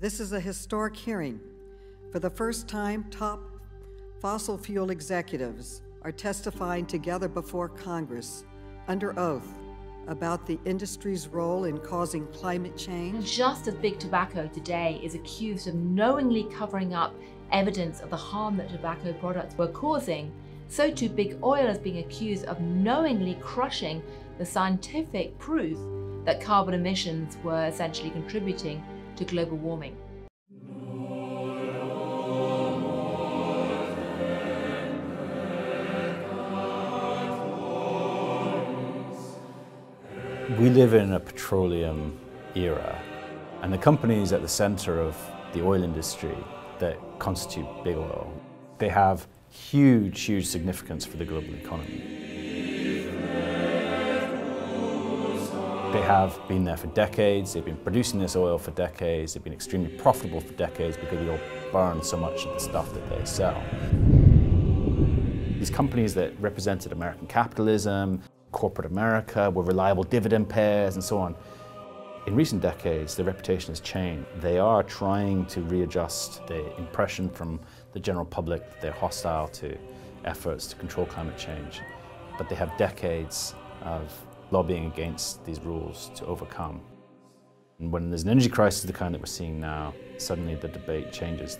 This is a historic hearing. For the first time, top fossil fuel executives are testifying together before Congress under oath about the industry's role in causing climate change. Just as Big Tobacco today is accused of knowingly covering up evidence of the harm that tobacco products were causing, so too Big Oil is being accused of knowingly crushing the scientific proof that carbon emissions were essentially contributing to global warming. We live in a petroleum era, and the companies at the center of the oil industry that constitute Big Oil, they have huge significance for the global economy. They have been there for decades, they've been producing this oil for decades, they've been extremely profitable for decades because they all burn so much of the stuff that they sell. These companies that represented American capitalism, corporate America, were reliable dividend payers and so on. In recent decades, their reputation has changed. They are trying to readjust the impression from the general public that they're hostile to efforts to control climate change. But they have decades of lobbying against these rules to overcome. And when there's an energy crisis, the kind that we're seeing now, suddenly the debate changes.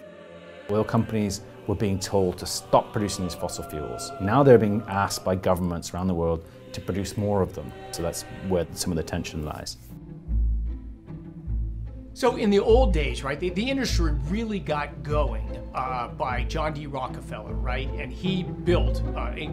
Oil companies were being told to stop producing these fossil fuels. Now they're being asked by governments around the world to produce more of them. So that's where some of the tension lies. So in the old days, right, the industry really got going by John D. Rockefeller, right? And he built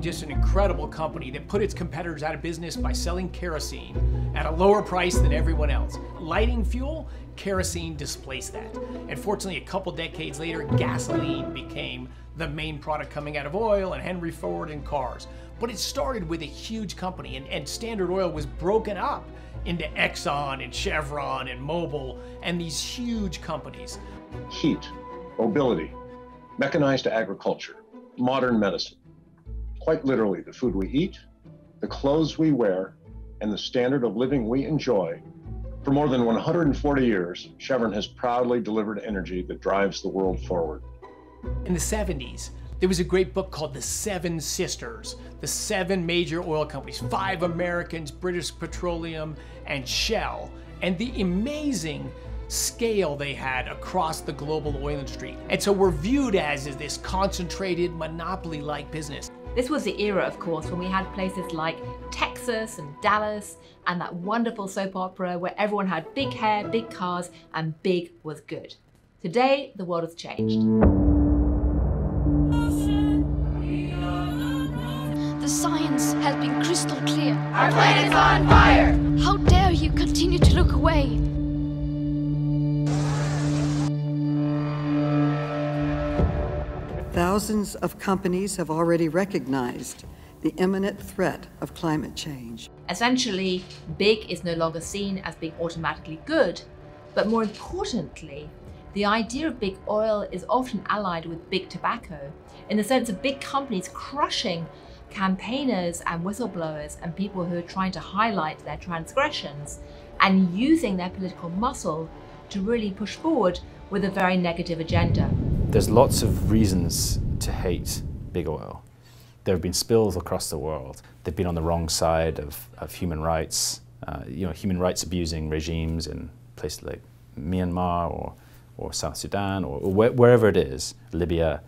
just an incredible company that put its competitors out of business by selling kerosene at a lower price than everyone else. Lighting fuel, kerosene displaced that. And fortunately, a couple decades later, gasoline became the main product coming out of oil and Henry Ford and cars. But it started with a huge company, and Standard Oil was broken up into Exxon and Chevron and Mobil and these huge companies. Heat, mobility, mechanized agriculture, modern medicine. Quite literally, the food we eat, the clothes we wear, and the standard of living we enjoy. For more than 140 years, Chevron has proudly delivered energy that drives the world forward. In the 70s, there was a great book called The Seven Sisters, the 7 major oil companies, 5 Americans, British Petroleum, and Shell, and the amazing scale they had across the global oil industry. And so we're viewed as this concentrated, monopoly-like business. This was the era, of course, when we had places like Texas and Dallas and that wonderful soap opera where everyone had big hair, big cars, and big was good. Today, the world has changed. The science has been crystal clear. Our planet's on fire! How dare you continue to look away? Thousands of companies have already recognized the imminent threat of climate change. Essentially, big is no longer seen as being automatically good, but more importantly, the idea of big oil is often allied with big tobacco, in the sense of big companies crushing campaigners and whistleblowers and people who are trying to highlight their transgressions and using their political muscle to really push forward with a very negative agenda. There's lots of reasons to hate big oil. There have been spills across the world. They've been on the wrong side of human rights, human rights abusing regimes in places like Myanmar or South Sudan or wherever it is, Libya,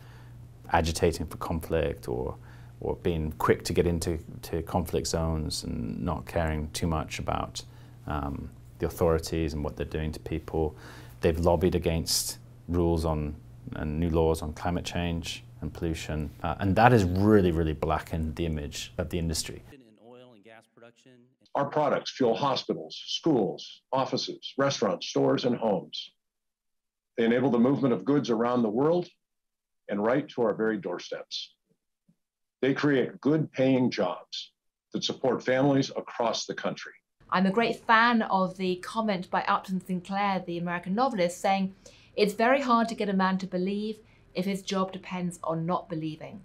agitating for conflict or being quick to get into conflict zones and not caring too much about the authorities and what they're doing to people. They've lobbied against rules on and new laws on climate change and pollution, and that has really blackened the image of the industry. Our products fuel hospitals, schools, offices, restaurants, stores, and homes. They enable the movement of goods around the world and right to our very doorsteps. They create good-paying jobs that support families across the country. I'm a great fan of the comment by Upton Sinclair, the American novelist, saying, "It's very hard to get a man to believe if his job depends on not believing."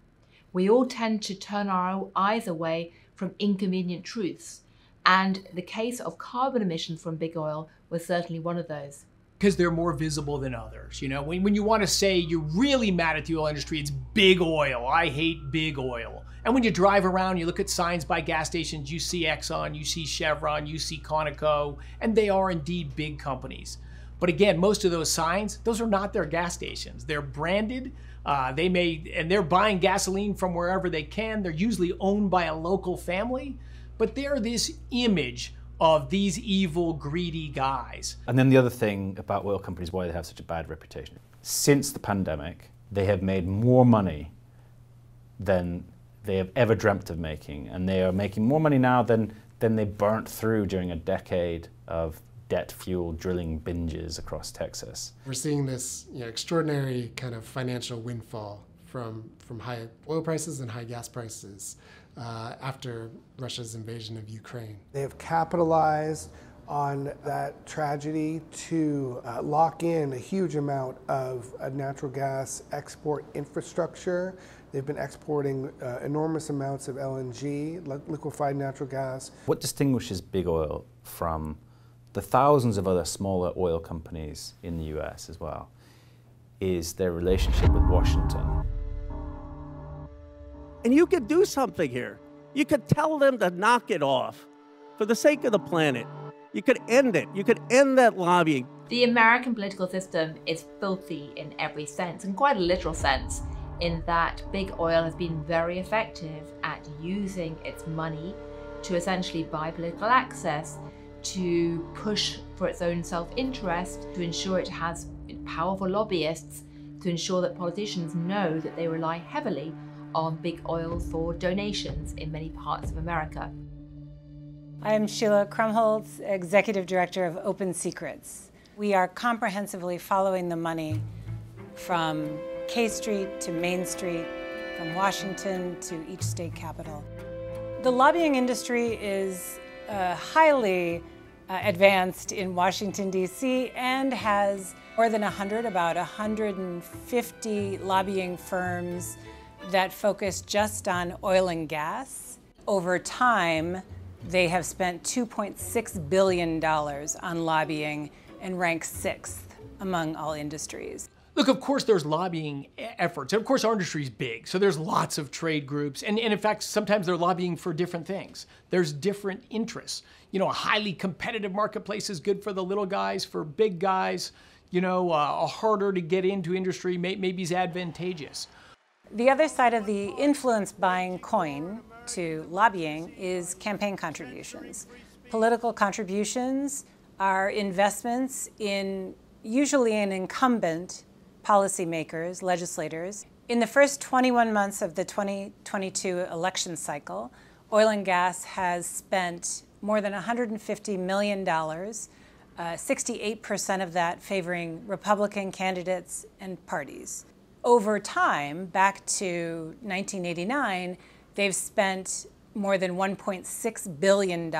We all tend to turn our eyes away from inconvenient truths, and the case of carbon emissions from big oil was certainly one of those. because they're more visible than others. You know, when you want to say you're really mad at the oil industry, it's big oil. I hate big oil. And when you drive around, you look at signs by gas stations, you see Exxon, you see Chevron, you see Conoco, and they are indeed big companies. But again, most of those signs, those are not their gas stations. They're branded. And they're buying gasoline from wherever they can. They're usually owned by a local family, but they're this image of these evil, greedy guys. And then the other thing about oil companies, why they have such a bad reputation. Since the pandemic, they have made more money than they have ever dreamt of making. And they are making more money now than they burnt through during a decade of debt-fueled drilling binges across Texas. We're seeing this extraordinary kind of financial windfall from high oil prices and high gas prices after Russia's invasion of Ukraine. They have capitalized on that tragedy to lock in a huge amount of natural gas export infrastructure. They've been exporting enormous amounts of LNG, liquefied natural gas. What distinguishes big oil from the thousands of other smaller oil companies in the US as well is their relationship with Washington. And you could do something here. You could tell them to knock it off for the sake of the planet. You could end it. You could end that lobbying. The American political system is filthy in every sense, and quite a literal sense, in that big oil has been very effective at using its money to essentially buy political access, to push for its own self-interest, to ensure it has powerful lobbyists, to ensure that politicians know that they rely heavily on big oil for donations in many parts of America. I'm Sheila Krumholtz, Executive Director of Open Secrets. We are comprehensively following the money from K Street to Main Street, from Washington to each state capital. The lobbying industry is highly advanced in Washington, D.C. and has more than about 150 lobbying firms that focus just on oil and gas. Over time, they have spent $2.6 billion on lobbying and rank 6th among all industries. Look, of course there's lobbying efforts, and of course our industry is big, so there's lots of trade groups, and in fact sometimes they're lobbying for different things. There's different interests. You know, a highly competitive marketplace is good for the little guys. For big guys, you know, a harder to get into industry maybe is advantageous. The other side of the influence buying coin to lobbying is campaign contributions. Political contributions are investments in usually an incumbent policymakers, legislators. In the first 21 months of the 2022 election cycle, oil and gas has spent more than $150 million, 68% of that favoring Republican candidates and parties. Over time, back to 1989, they've spent more than $1.6 billion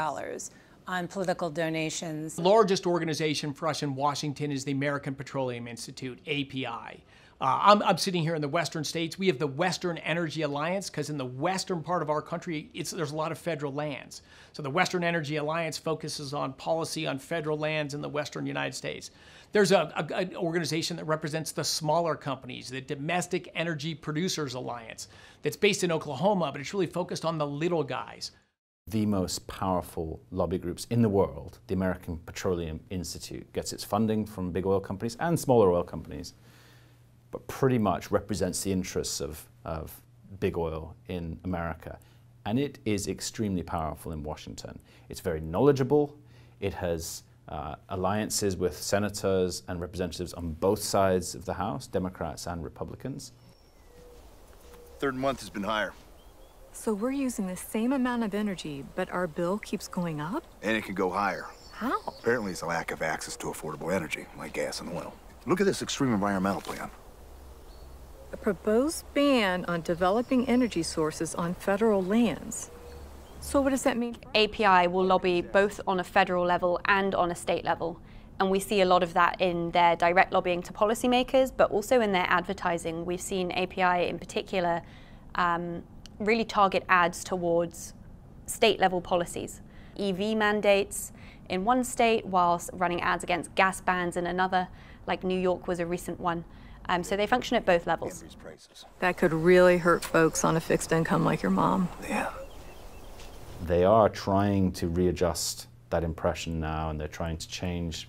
on political donations. The largest organization for us in Washington is the American Petroleum Institute, API. I'm sitting here in the western states. We have the Western Energy Alliance, because in the western part of our country, there's a lot of federal lands. So the Western Energy Alliance focuses on policy on federal lands in the western United States. There's an organization that represents the smaller companies, the Domestic Energy Producers Alliance, that's based in Oklahoma, but it's really focused on the little guys. The most powerful lobby groups in the world, the American Petroleum Institute, gets its funding from big oil companies and smaller oil companies, but pretty much represents the interests of big oil in America. And it is extremely powerful in Washington. It's very knowledgeable. It has alliances with senators and representatives on both sides of the House, Democrats and Republicans. Third month has been higher. So we're using the same amount of energy, but our bill keeps going up? And it can go higher. How? Apparently it's a lack of access to affordable energy, like gas and oil. Look at this extreme environmental plan. A proposed ban on developing energy sources on federal lands. So what does that mean? API will lobby both on a federal level and on a state level. And we see a lot of that in their direct lobbying to policymakers, but also in their advertising. We've seen API in particular really target ads towards state-level policies. EV mandates, in one state whilst running ads against gas bans in another, like New York was a recent one. So they function at both levels. That could really hurt folks on a fixed income like your mom. Yeah. They are trying to readjust that impression now, and they're trying to change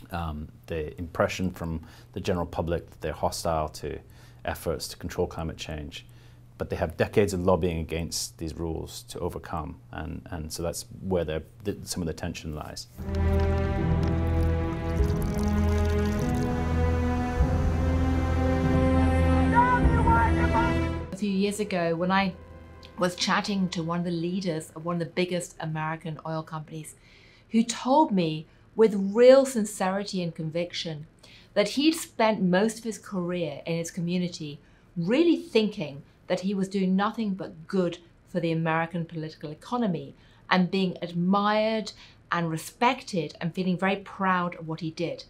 the impression from the general public that they're hostile to efforts to control climate change. But they have decades of lobbying against these rules to overcome, and so that's where some of the tension lies. A few years ago, when I was chatting to one of the leaders of one of the biggest American oil companies, who told me with real sincerity and conviction that he'd spent most of his career in his community really thinking that he was doing nothing but good for the American political economy and being admired and respected and feeling very proud of what he did.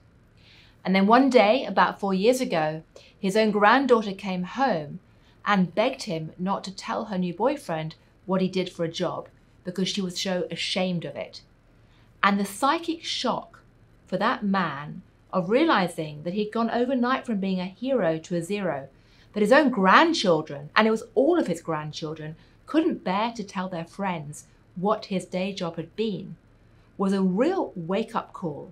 And then one day, about 4 years ago, his own granddaughter came home and begged him not to tell her new boyfriend what he did for a job because she was so ashamed of it. And the psychic shock for that man of realizing that he'd gone overnight from being a hero to a zero, that his own grandchildren, and it was all of his grandchildren, couldn't bear to tell their friends what his day job had been, was a real wake-up call.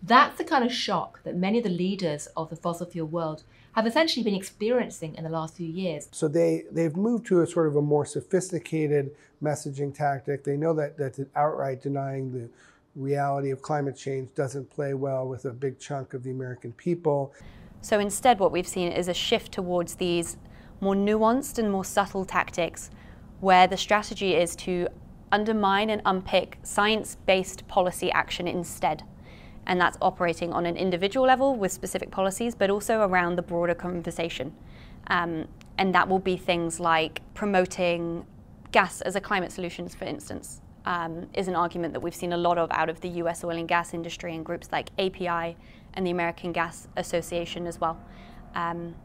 That's the kind of shock that many of the leaders of the fossil fuel world have essentially been experiencing in the last few years. So they've moved to a sort of a more sophisticated messaging tactic. They know that outright denying the reality of climate change doesn't play well with a big chunk of the American people. So instead what we've seen is a shift towards these more nuanced and more subtle tactics where the strategy is to undermine and unpick science-based policy action instead. And that's operating on an individual level with specific policies, but also around the broader conversation. And that will be things like promoting gas as a climate solution, for instance, is an argument that we've seen a lot of out of the US oil and gas industry and groups like API and the American Gas Association as well, and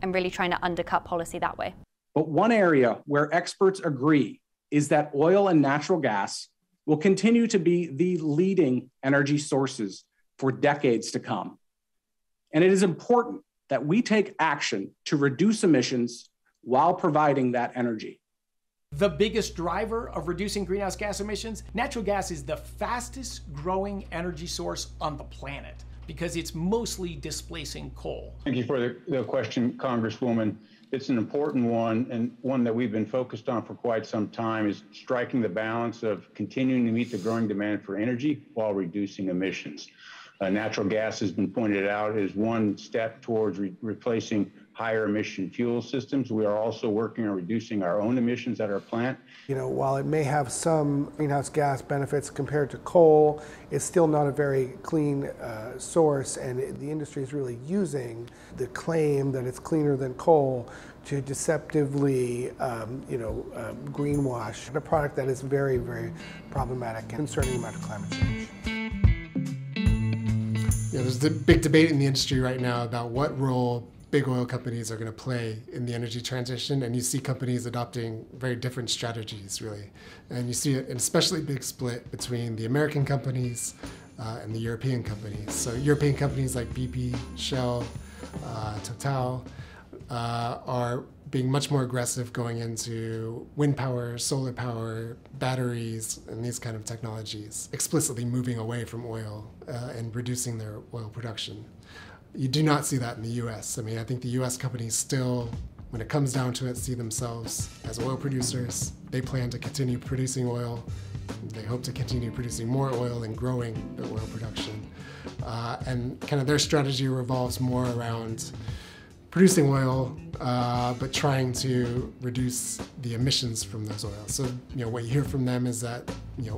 really trying to undercut policy that way. But one area where experts agree is that oil and natural gas will continue to be the leading energy sources for decades to come. And it is important that we take action to reduce emissions while providing that energy. The biggest driver of reducing greenhouse gas emissions, natural gas is the fastest growing energy source on the planet because it's mostly displacing coal. Thank you for the question, Congresswoman. It's an important one, and one that we've been focused on for quite some time, is striking the balance of continuing to meet the growing demand for energy while reducing emissions. Natural gas has been pointed out as one step towards replacing higher emission fuel systems. We are also working on reducing our own emissions at our plant. You know, while it may have some greenhouse gas benefits compared to coal, it's still not a very clean source, and the industry is really using the claim that it's cleaner than coal to deceptively, greenwash a product that is very, very problematic and concerning about climate change. Yeah, there's a big debate in the industry right now about what role big oil companies are going to play in the energy transition, and you see companies adopting very different strategies, really. And you see an especially big split between the American companies and the European companies. So European companies like BP, Shell, Total are being much more aggressive going into wind power, solar power, batteries, and these kind of technologies, explicitly moving away from oil and reducing their oil production. You do not see that in the US. I mean, I think the US companies still, when it comes down to it, see themselves as oil producers. They plan to continue producing oil. They hope to continue producing more oil and growing their oil production. And kind of their strategy revolves more around producing oil, but trying to reduce the emissions from those oils. So, what you hear from them is that,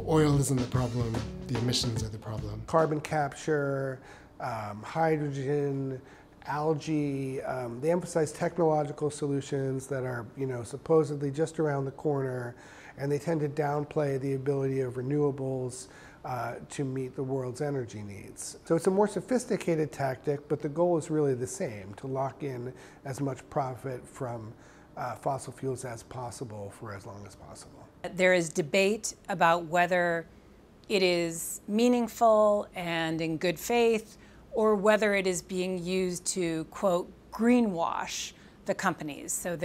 oil isn't the problem, the emissions are the problem. Carbon capture, hydrogen, algae, they emphasize technological solutions that are, supposedly just around the corner, and they tend to downplay the ability of renewables to meet the world's energy needs. So it's a more sophisticated tactic, but the goal is really the same, to lock in as much profit from fossil fuels as possible for as long as possible. There is debate about whether it is meaningful and in good faith, or whether it is being used to, quote, greenwash the companies. So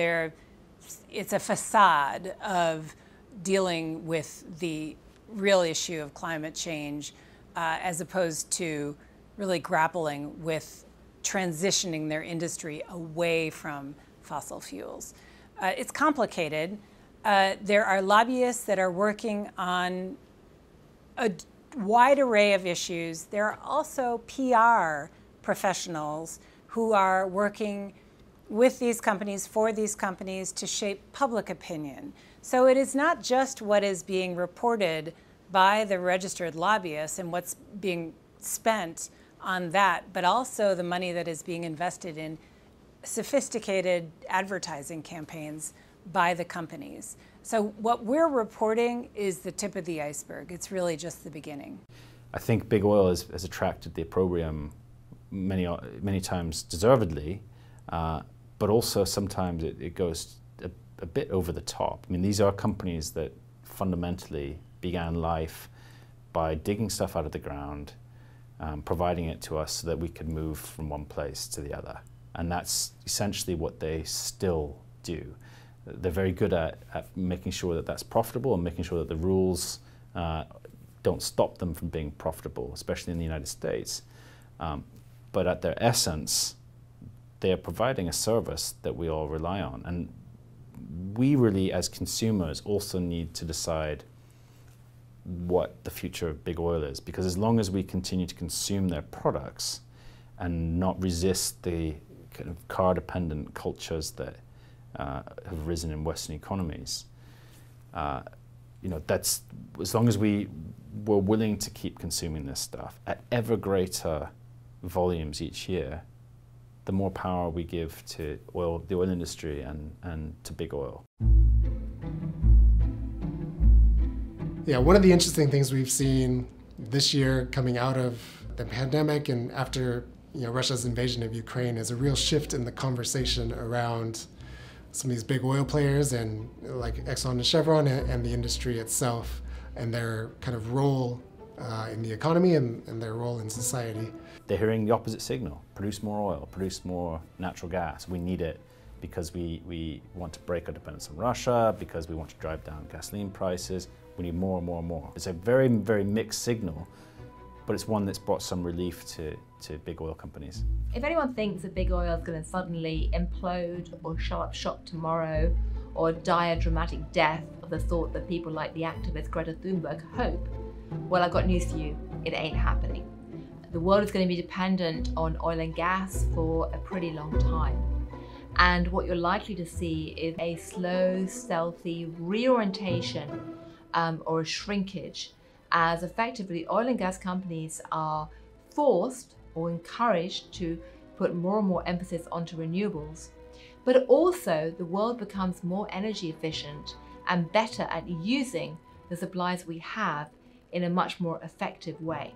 it's a facade of dealing with the real issue of climate change as opposed to really grappling with transitioning their industry away from fossil fuels. It's complicated. There are lobbyists that are working on a wide array of issues. There are also PR professionals who are working with these companies, for these companies, to shape public opinion. So it is not just what is being reported by the registered lobbyists and what's being spent on that, but also the money that is being invested in sophisticated advertising campaigns by the companies. So what we're reporting is the tip of the iceberg. It's really just the beginning. I think big oil has attracted the opprobrium many times deservedly, but also sometimes it goes a bit over the top. I mean, these are companies that fundamentally began life by digging stuff out of the ground, providing it to us so that we could move from one place to the other. And that's essentially what they still do. They're very good at making sure that that's profitable and making sure that the rules don't stop them from being profitable, especially in the United States. But at their essence, they are providing a service that we all rely on. And we really, as consumers, also need to decide what the future of big oil is, because as long as we continue to consume their products and not resist the kind of car-dependent cultures that have risen in Western economies, that's as long as we're willing to keep consuming this stuff at ever greater volumes each year, the more power we give to the oil industry and to big oil. Yeah, one of the interesting things we've seen this year coming out of the pandemic and after Russia's invasion of Ukraine is a real shift in the conversation around some of these big oil players and like Exxon and Chevron and the industry itself and their kind of role in the economy and their role in society. They're hearing the opposite signal: produce more oil, produce more natural gas. We need it because we want to break our dependence on Russia, because we want to drive down gasoline prices. We need more and more and more. It's a very, very mixed signal, but it's one that's brought some relief to big oil companies. If anyone thinks that big oil is going to suddenly implode or show up shop tomorrow or die a dramatic death of the sort that people like the activist Greta Thunberg hope, well, I've got news for you. It ain't happening. The world is going to be dependent on oil and gas for a pretty long time. And what you're likely to see is a slow, stealthy reorientation or a shrinkage, as effectively oil and gas companies are forced or encouraged to put more and more emphasis onto renewables. But also the world becomes more energy efficient and better at using the supplies we have in a much more effective way.